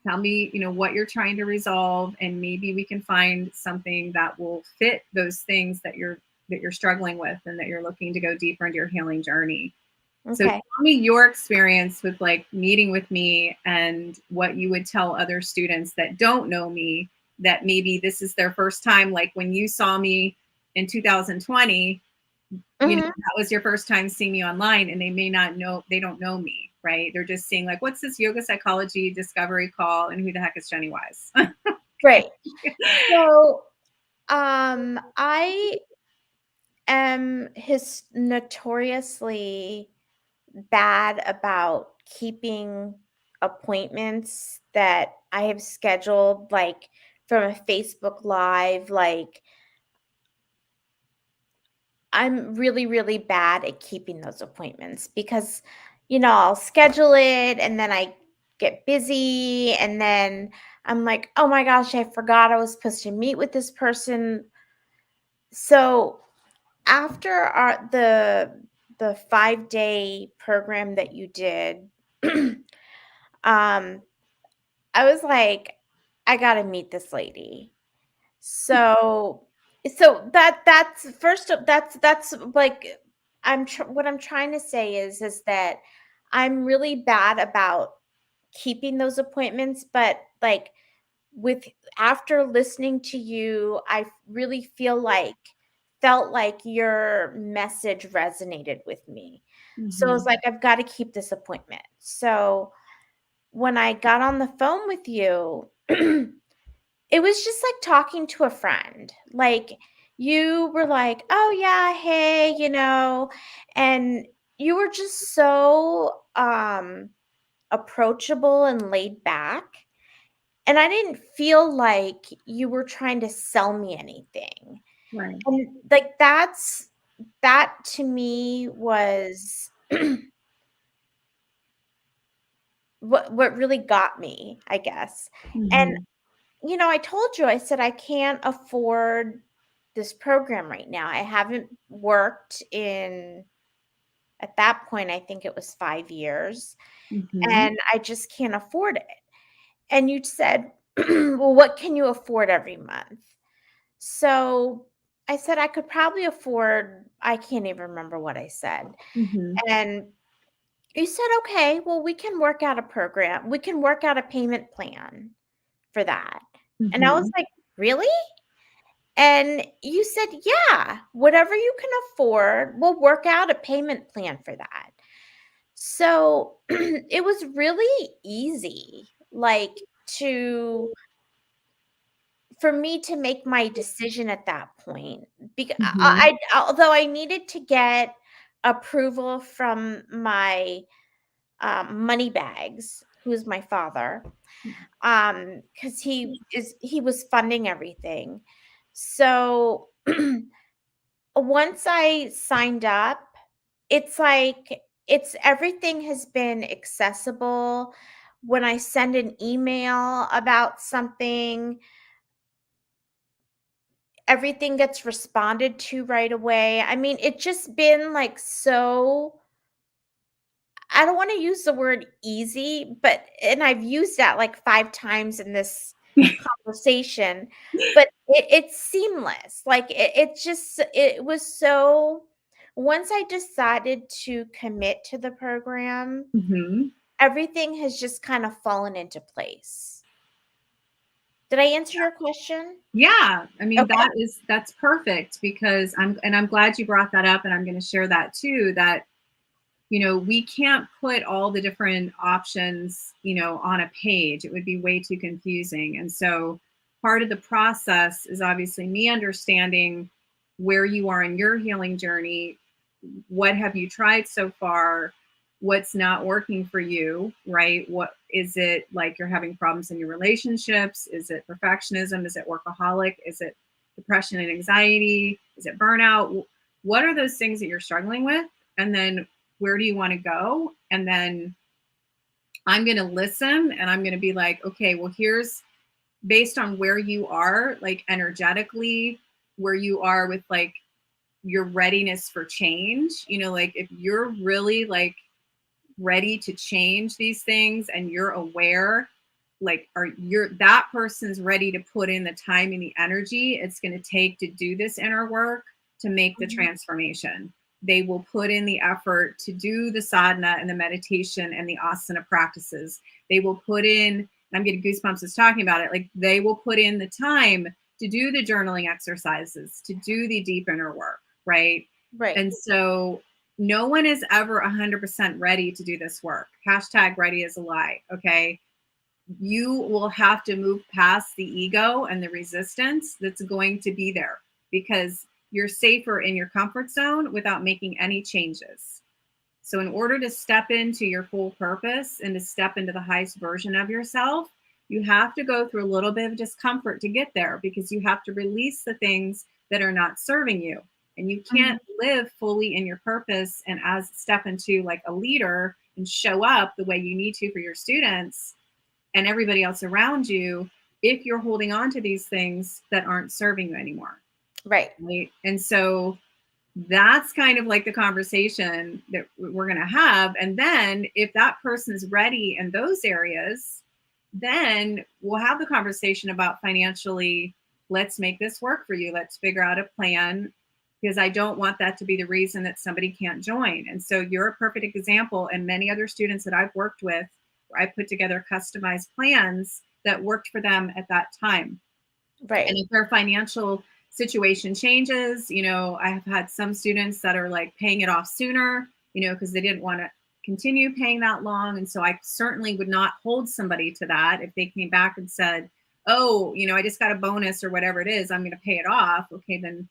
tell me, what you're trying to resolve, and maybe we can find something that will fit those things that you're struggling with and that you're looking to go deeper into your healing journey. So Okay. tell me your experience with like meeting with me and what you would tell other students that don't know me, that maybe this is their first time. Like when you saw me in 2020, Mhm. that was your first time seeing me online, and they don't know me, right? They're just seeing like, what's this yoga psychology discovery call? And who the heck is Jenny Wise? Right. So, I am his notoriously bad about keeping appointments that I have scheduled, like from a Facebook Live. Like, I'm really, really bad at keeping those appointments because, I'll schedule it and then I get busy. And then I'm like, oh my gosh, I forgot I was supposed to meet with this person. So, after the 5-day program that you did, um, I was like, I gotta meet this lady. So So that's first of that's like what I'm trying to say is that I'm really bad about keeping those appointments, but like with after listening to you, I really felt like your message resonated with me. So I was Mhm. like, I've got to keep this appointment. So when I got on the phone with you, it was just like talking to a friend. Like, you were like, "Oh, yeah, hey," and you were just so, approachable and laid back, and I didn't feel like you were trying to sell me anything. Right. And, like, that to me was what really got me, I guess. And Mhm. I told you, I said, I can't afford this program right now. I haven't worked at that point, I think it was 5 years, Mhm. and I just can't afford it. And you said, well, what can you afford every month? So I said, I could probably afford, I can't even remember what I said. Mhm. And you said, okay, well, we can work out a program. We can work out a payment plan for that. And I was Mhm. like, really? And you said, "Yeah, whatever you can afford, we'll work out a payment plan for that." So, it was really easy, like, to for me to make my decision at that point. Because Mhm. although I needed to get approval from my, money bags, who's my father, because he was funding everything. So once I signed up, it's like it's everything has been accessible. When I send an email about something, everything gets responded to right away. I mean, it's just been like so I don't want to use the word easy, but and I've used that like 5 times in this conversation, but it's seamless. Like it was so once I decided to commit to the program, Mhm. everything has just kind of fallen into place. Did I answer your question? Yeah, I mean Okay. that's perfect because I'm glad you brought that up and I'm going to share that too that we can't put all the different options, on a page. It would be way too confusing. And so part of the process is obviously me understanding where you are in your healing journey. What have you tried so far? What's not working for you, right? What is it like you're having problems in your relationships? Is it perfectionism? Is it workaholic? Is it depression and anxiety? Is it burnout? What are those things that you're struggling with? And then where do you want to go? And then I'm going to listen and I'm going to be like, okay, well, here's based on where you are, like energetically, where you are with like your readiness for change. Like if you're really like ready to change these things and you're aware, like, are you're that person's ready to put in the time and the energy it's going to take to do this inner work to make the Mhm. transformation. They will put in the effort to do the sadhana and the meditation and the asana practices. They will put in, I'm getting goosebumps just talking about it, like they will put in the time to do the journaling exercises, to do the deep inner work, right? Right. And so no one is ever 100% ready to do this work. Hashtag ready is a lie. Okay. You will have to move past the ego and the resistance that's going to be there because you're safer in your comfort zone without making any changes. So, in order to step into your full purpose and to step into the highest version of yourself, you have to go through a little bit of discomfort to get there because you have to release the things that are not serving you. And you Mhm. can't live fully in your purpose and as step into like a leader and show up the way you need to for your students and everybody else around you if you're holding on to these things that aren't serving you anymore. Right. Right. And so that's kind of like the conversation that we're going to have. And then if that person's ready in those areas, then we'll have the conversation about financially let's make this work for you. Let's figure out a plan, because I don't want that to be the reason that somebody can't join. And so you're a perfect example, and many other students that I've worked with, where I put together customized plans that worked for them at that time. Right. And if their financial situation changes, I have had some students that are like paying it off sooner, because they didn't want to continue paying that long. And so I certainly would not hold somebody to that. If they came back and said, oh, I just got a bonus or whatever it is, I'm going to pay it off. Okay, then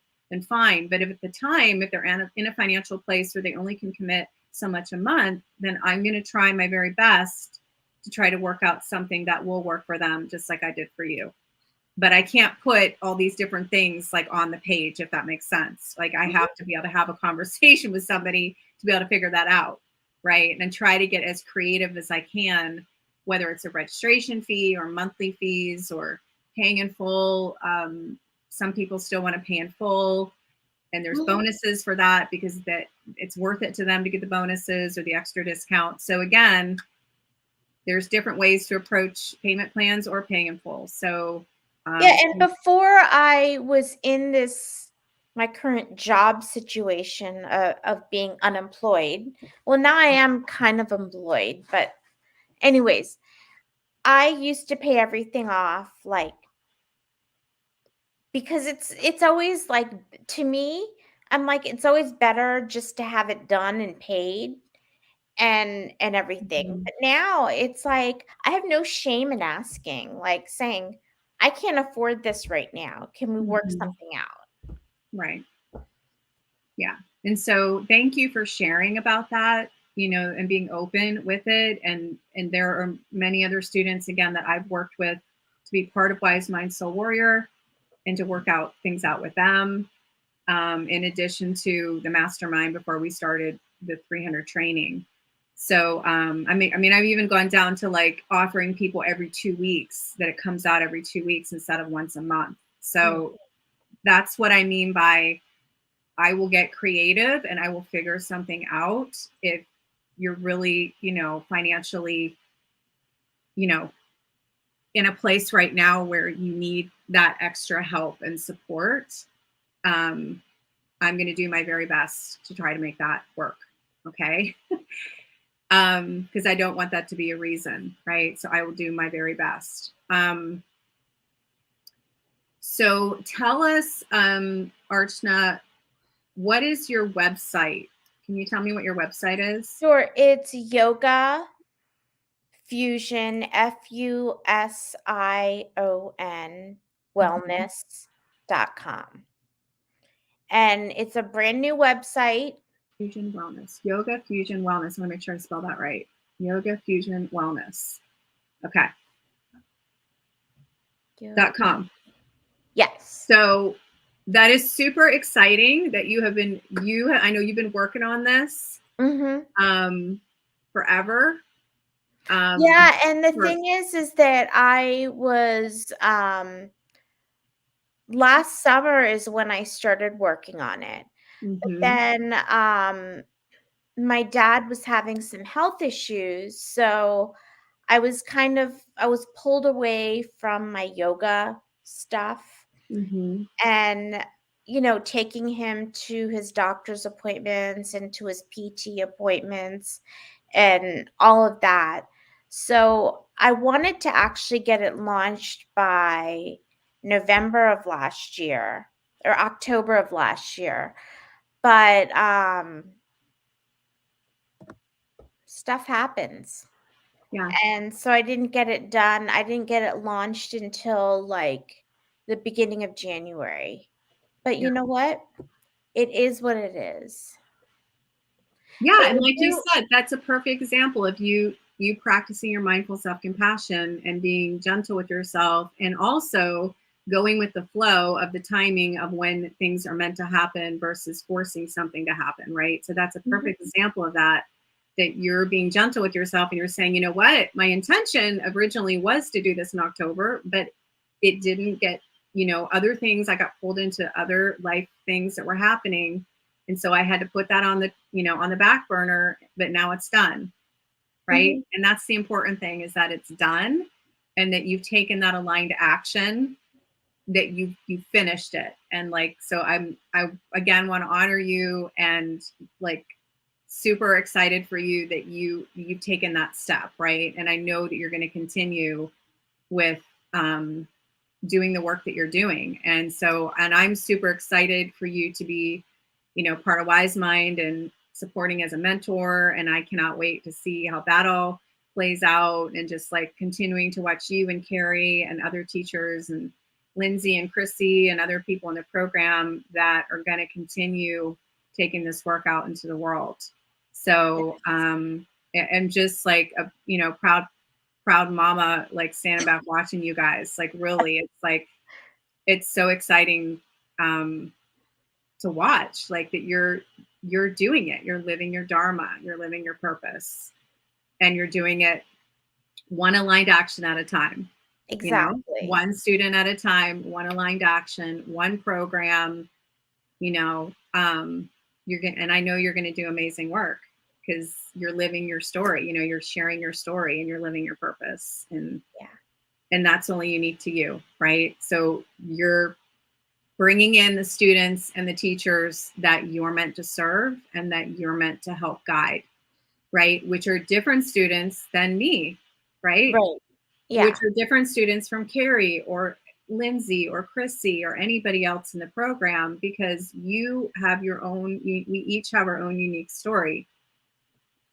fine. But if at the time, if they're in a financial place where they only can commit so much a month, then I'm going to try my very best to try to work out something that will work for them, just like I did for you. But I can't put all these different things like on the page, if that makes sense. Like I have to be able to have a conversation with somebody to be able to figure that out. Right. And try to get as creative as I can, whether it's a registration fee or monthly fees or paying in full. Some people still want to pay in full, and there's bonuses for that, because that it's worth it to them to get the bonuses or the extra discount. So again, there's different ways to approach payment plans or paying in full. So yeah, and before I was in my current job situation of being unemployed. Well, now I am kind of employed, but anyways, I used to pay everything off, like, because it's always like, to me, I'm like, it's always better just to have it done and paid and everything. But now it's like I have no shame in asking, like saying, I can't afford this right now. Can we work something out? Right. Yeah. And so thank you for sharing about that, and being open with it. And there are many other students, again, that I've worked with to be part of WiseMind Soul Warrior and to work out things out with them. In addition to the mastermind before we started the 300 training. So, I mean, I've even gone down to like offering people every 2 weeks, that it comes out every 2 weeks instead of once a month. So that's what I mean by I will get creative and I will figure something out if you're really, financially, in a place right now where you need that extra help and support. I'm going to do my very best to try to make that work. Okay. Because I don't want that to be a reason, right? So I will do my very best. So tell us, Archana, what is your website? Can you tell me what your website is? Sure. It's Yoga Fusion, FUSION, wellness.com. And it's a brand new website. Fusion Wellness. Yoga Fusion Wellness. I want to make sure I spell that right. Yoga Fusion Wellness. Okay. .com. Yes. So that is super exciting that I know you've been working on this forever. Yeah, and the thing is that I was last summer is when I started working on it. But then my dad was having some health issues, so I was pulled away from my yoga stuff. And taking him to his doctor's appointments and to his PT appointments and all of that. So I wanted to actually get it launched by November of last year or October of last year. But stuff happens. Yeah. And so I didn't get it done. I didn't get it launched until like the beginning of January. But you know what? It is what it is. Yeah, But and like you said, that's a perfect example of you practicing your mindful self-compassion and being gentle with yourself, and also going with the flow of the timing of when things are meant to happen versus forcing something to happen, right? So that's a perfect example of that you're being gentle with yourself and you're saying, you know what, my intention originally was to do this in October, but it didn't get, other things, I got pulled into other life things that were happening. And so I had to put that on the, on the back burner, but now it's done. Right. And that's the important thing, is that it's done and that you've taken that aligned action that you finished it. And like, so I again want to honor you, and like super excited for you that you've taken that step, right? And I know that you're going to continue with doing the work that you're doing. And so, and I'm super excited for you to be, part of WiseMind and supporting as a mentor. And I cannot wait to see how that all plays out, and just like continuing to watch you and Carrie and other teachers and Lindsay and Chrissy and other people in the program that are going to continue taking this work out into the world. So, and just like a, proud mama, like standing back watching you guys, like really, it's like, it's so exciting to watch, like that you're doing it, you're living your dharma, you're living your purpose, and you're doing it one aligned action at a time. Exactly. One student at a time, one aligned action, one program. You're gonna, and I know you're going to do amazing work, because you're living your story. You're sharing your story, and you're living your purpose, and that's only unique to you, right? So you're bringing in the students and the teachers that you're meant to serve and that you're meant to help guide, right? Which are different students than me, right? Right. Yeah. Which are different students from Carrie or Lindsay or Chrissy or anybody else in the program, because you have your own, we each have our own unique story,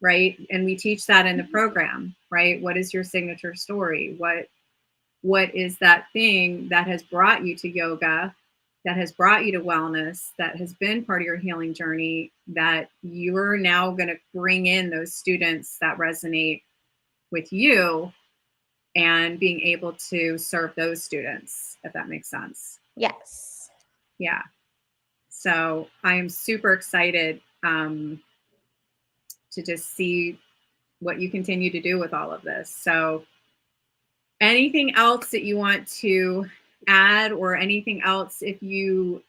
right? And we teach that in the program, right? What is your signature story? What is that thing that has brought you to yoga, that has brought you to wellness, that has been part of your healing journey, that you're now going to bring in those students that resonate with you, and being able to serve those students, if that makes sense. Yes. Yeah. So I am super excited to just see what you continue to do with all of this. So anything else that you want to add, or anything else, if you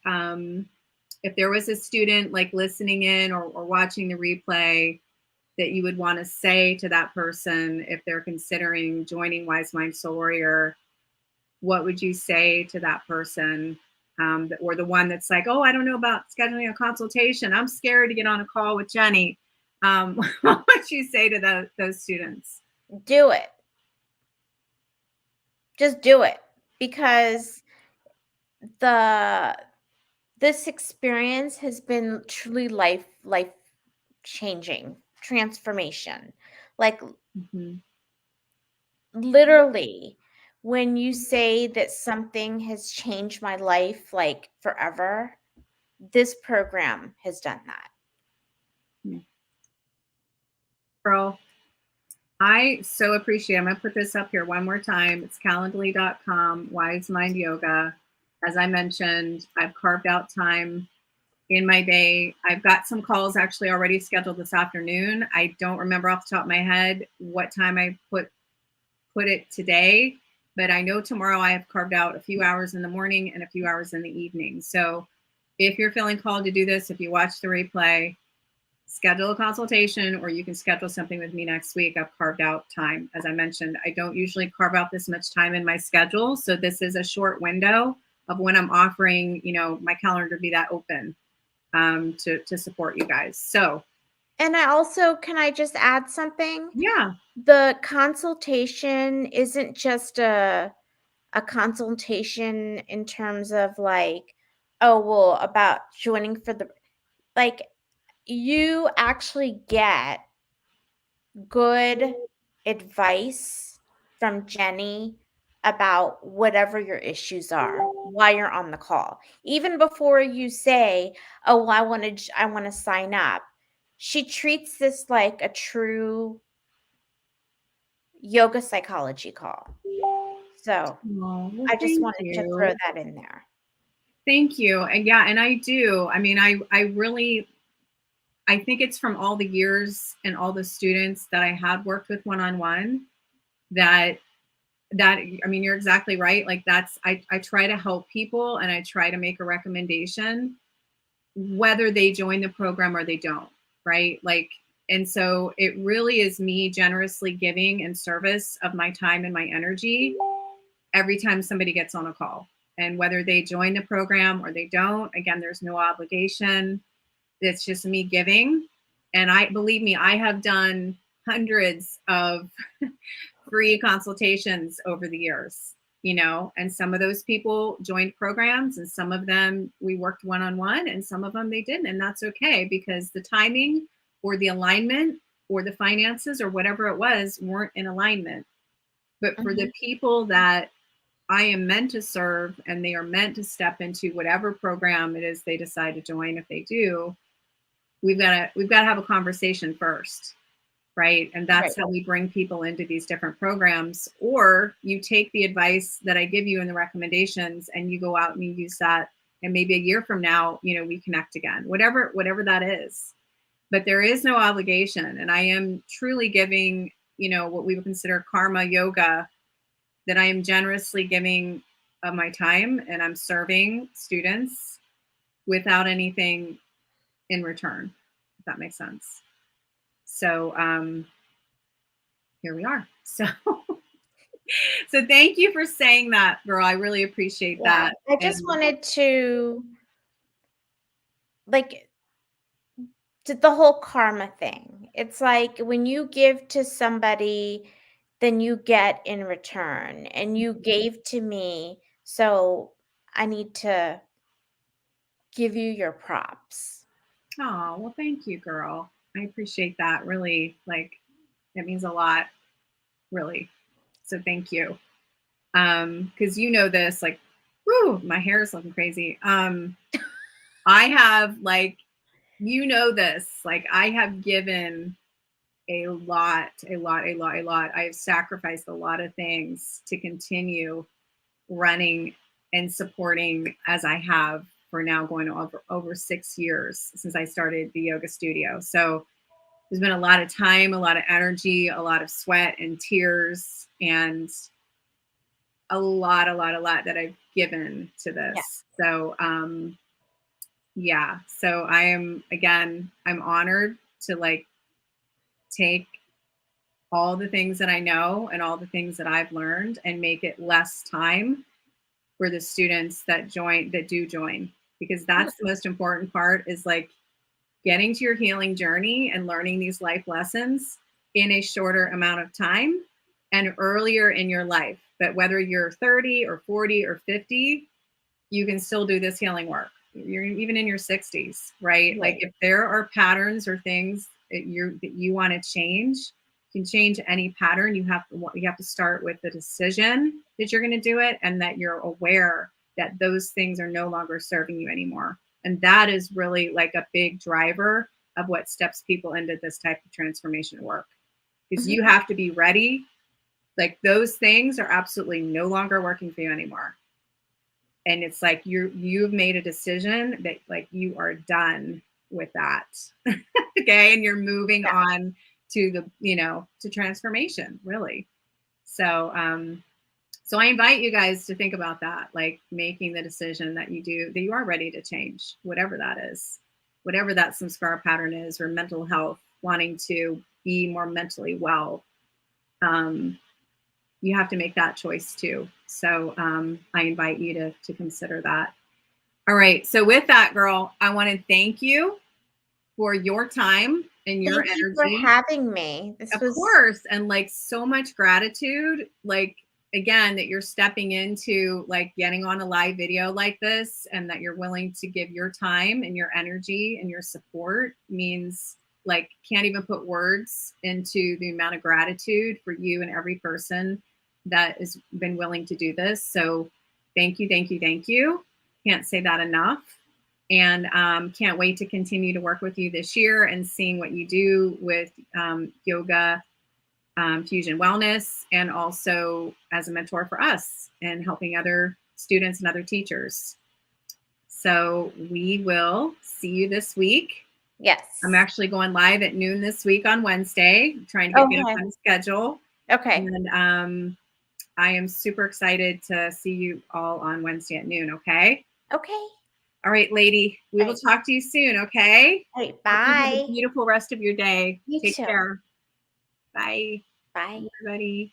if there was a student like listening in or watching the replay, that you would want to say to that person if they're considering joining WiseMind Soul Warrior, what would you say to that person? Or the one that's like, oh, I don't know about scheduling a consultation, I'm scared to get on a call with Jenny. What would you say to those students? Do it. Just do it, because this experience has been truly life changing transformation. Like Mm-hmm. literally, when you say that something has changed my life like forever, this program has done that. Girl, I so appreciate it. I'm going to put this up here one more time. It's calendly.com, WiseMind Yoga. As I mentioned, I've carved out time in my day. I've got some calls actually already scheduled this afternoon. I don't remember off the top of my head what time I put it today, but I know tomorrow I have carved out a few hours in the morning and a few hours in the evening. So if you're feeling called to do this, if you watch the replay, schedule a consultation, or you can schedule something with me next week. I've carved out time. As I mentioned, I don't usually carve out this much time in my schedule. So this is a short window of when I'm offering, my calendar to be that open to support you guys. So. And can I just add something? Yeah. The consultation isn't just a consultation in terms of like, oh, well, about joining for like, you actually get good advice from Jenny about whatever your issues are while you're on the call. Even before you say, "Oh, well, I want to sign up." She treats this like a true yoga psychology call. So, Oh, well, I just thank wanted to you. throw that in there. Thank you. And yeah, and I do. I mean, I really, I think it's from all the years and all the students that I had worked with one-on-one that, I mean, you're exactly right. Like I try to help people, and I try to make a recommendation, whether they join the program or they don't, right? Like, and so it really is me generously giving in service of my time and my energy every time somebody gets on a call. And whether they join the program or they don't, again, there's no obligation. It's just me giving. And believe me, I have done hundreds of free consultations over the years, and some of those people joined programs and some of them we worked one-on-one and some of them they didn't. And that's okay, because the timing or the alignment or the finances or whatever it was weren't in alignment. But for the people that I am meant to serve and they are meant to step into whatever program it is they decide to join, if they do, we've got to have a conversation first. Right. And that's how we bring people into these different programs. Or you take the advice that I give you in the recommendations and you go out and you use that. And maybe a year from now, we connect again, whatever that is. But there is no obligation. And I am truly giving, what we would consider karma yoga, that I am generously giving of my time and I'm serving students without anything in return, if that makes sense. So here we are. So thank you for saying that, girl. I really appreciate that. I just wanted to, did the whole karma thing. It's like when you give to somebody, then you get in return, and you gave to me, so I need to give you your props. Oh, well, thank you, girl. I appreciate that. Really, it means a lot, really. So thank you. Because this, whoo, my hair is looking crazy. I have this, I have given a lot. I have sacrificed a lot of things to continue running and supporting as I have for now going over 6 years since I started the yoga studio. So there's been a lot of time, a lot of energy, a lot of sweat and tears, and a lot that I've given to this. Yeah. So, so I'm honored to take all the things that I know and all the things that I've learned and make it less time for the students that do join, because that's the most important part, is getting to your healing journey and learning these life lessons in a shorter amount of time and earlier in your life. But whether you're 30 or 40 or 50, you can still do this healing work. You're even in your 60s, right? If there are patterns or things that you want to change, you can change any pattern. You have to start with the decision that you're going to do it, and that you're aware that those things are no longer serving you anymore. And that is really a big driver of what steps people into this type of transformation work, because you have to be ready. Those things are absolutely no longer working for you anymore. And it's you've made a decision that you are done with that. Okay. And you're moving on to to transformation, really. So, so I invite you guys to think about that, making the decision that you are ready to change, whatever that is, whatever that samskara pattern is, or mental health, wanting to be more mentally well. You have to make that choice too. So I invite you to consider that. All right. So with that, girl, I want to thank you for your time and your energy. Thank you for having me. Of course. And so much gratitude, again, that you're stepping into getting on a live video like this, and that you're willing to give your time and your energy and your support means can't even put words into the amount of gratitude for you and every person that has been willing to do this. So thank you. Can't say that enough. And can't wait to continue to work with you this year and seeing what you do with yoga, fusion wellness, and also as a mentor for us and helping other students and other teachers. So we will see you this week. Yes. I'm actually going live at noon this week on Wednesday, trying to get on the schedule. Okay. And I am super excited to see you all on Wednesday at noon. Okay. Okay. All right, lady. We will talk to you soon. Okay. All right. Bye. Have a beautiful rest of your day. You Take too. care. Bye. Bye. Everybody.